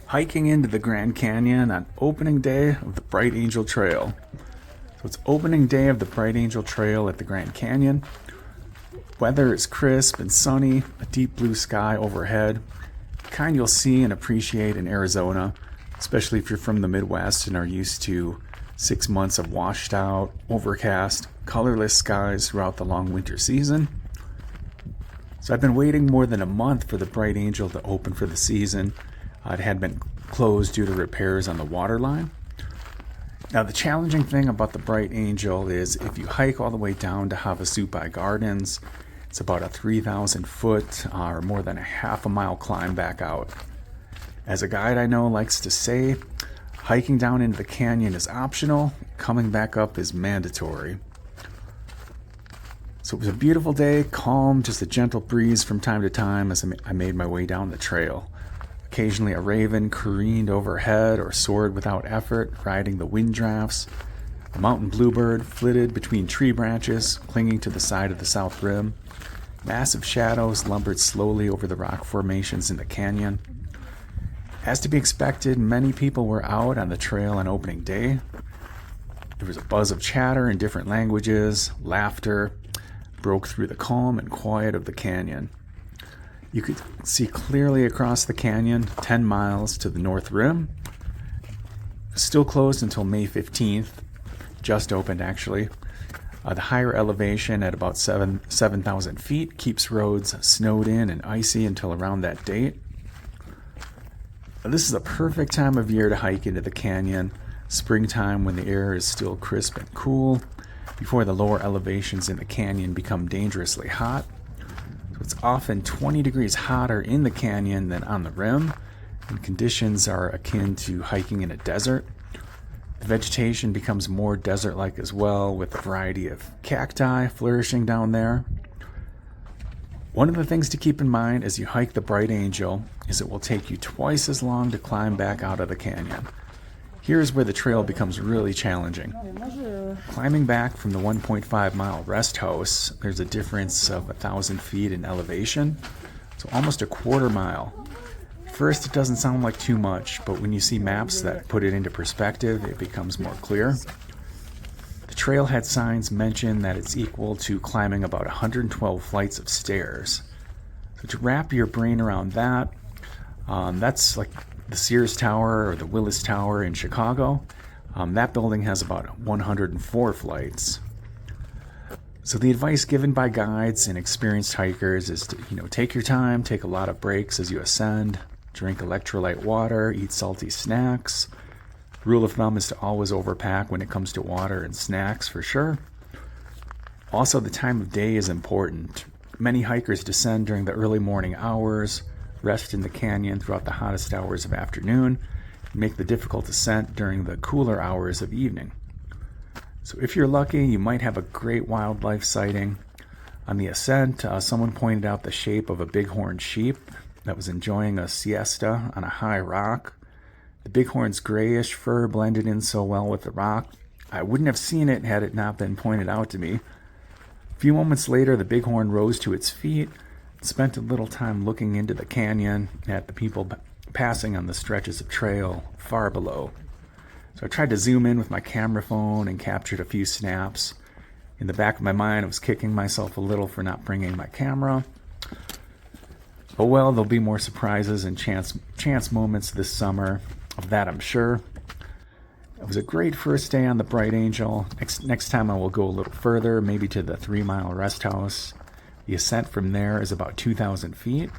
Hiking into the Grand Canyon on opening day of the Bright Angel Trail. So it's opening day of the Bright Angel Trail at the Grand Canyon. Weather is crisp and sunny, a deep blue sky overhead, the kind you'll see and appreciate in Arizona, especially if you're from the Midwest and are used to 6 months of washed out, overcast, colorless skies throughout the long winter season. So I've been waiting more than a month for the Bright Angel to open for the season. It had been closed due to repairs on the water line. Now, the challenging thing about the Bright Angel is if you hike all the way down to Havasupai Gardens, it's about a 3,000 foot or more than a half a mile climb back out. As a guide I know likes to say, hiking down into the canyon is optional, coming back up is mandatory. So it was a beautiful day, calm, just a gentle breeze from time to time as I made my way down the trail. Occasionally a raven careened overhead or soared without effort, riding the wind drafts. A mountain bluebird flitted between tree branches, clinging to the side of the south rim. Massive shadows lumbered slowly over the rock formations in the canyon. As to be expected, many people were out on the trail on opening day. There was a buzz of chatter in different languages, laughter broke through the calm and quiet of the canyon. You could see clearly across the canyon, 10 miles to the north rim. It was still closed until May 15th, just opened actually. The higher elevation at about 7,000 feet keeps roads snowed in and icy until around that date. This is a perfect time of year to hike into the canyon, springtime when the air is still crisp and cool, before the lower elevations in the canyon become dangerously hot. So it's often 20 degrees hotter in the canyon than on the rim, and conditions are akin to hiking in a desert. The vegetation becomes more desert-like as well, with a variety of cacti flourishing down there. One of the things to keep in mind as you hike the Bright Angel is it will take you twice as long to climb back out of the canyon. Here's where the trail becomes really challenging. Climbing back from the 1.5 mile rest house, there's a difference of 1,000 feet in elevation, so almost a quarter mile. First, it doesn't sound like too much, but when you see maps that put it into perspective, it becomes more clear. The trailhead signs mention that it's equal to climbing about 112 flights of stairs. So to wrap your brain around that, that's like the Sears Tower or the Willis Tower in Chicago. That building has about 104 flights. So the advice given by guides and experienced hikers is to, take your time, take a lot of breaks as you ascend, drink electrolyte water, eat salty snacks. Rule of thumb is to always overpack when it comes to water and snacks for sure. Also, the time of day is important. Many hikers descend during the early morning hours, rest in the canyon throughout the hottest hours of afternoon, and make the difficult ascent during the cooler hours of evening. So if you're lucky, you might have a great wildlife sighting. On the ascent, someone pointed out the shape of a bighorn sheep that was enjoying a siesta on a high rock. The bighorn's grayish fur blended in so well with the rock, I wouldn't have seen it had it not been pointed out to me. A few moments later, the bighorn rose to its feet, spent a little time looking into the canyon at the people passing on the stretches of trail far below. So I tried to zoom in with my camera phone and captured a few snaps. In the back of my mind, I was kicking myself a little for not bringing my camera. Oh well, there'll be more surprises and chance moments this summer. Of that, I'm sure. It was a great first day on the Bright Angel. Next time I will go a little further, maybe to the 3 mile rest house. The ascent from there is about 2,000 feet,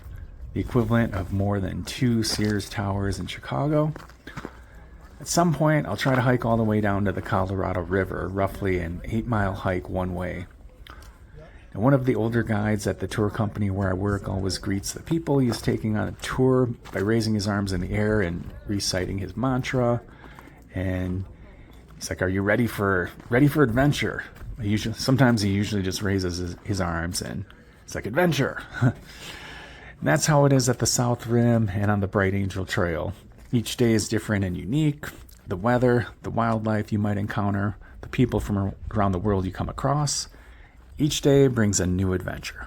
the equivalent of more than 2 Sears Towers in Chicago. At some point, I'll try to hike all the way down to the Colorado River, roughly an 8 mile hike one way. And one of the older guides at the tour company where I work always greets the people he is taking on a tour by raising his arms in the air and reciting his mantra. And he's like, "Are you ready for adventure?" Sometimes he usually just raises his arms and it's like, "Adventure!" And that's how it is at the South Rim and on the Bright Angel Trail. Each day is different and unique. The weather, the wildlife you might encounter, the people from around the world you come across. Each day brings a new adventure.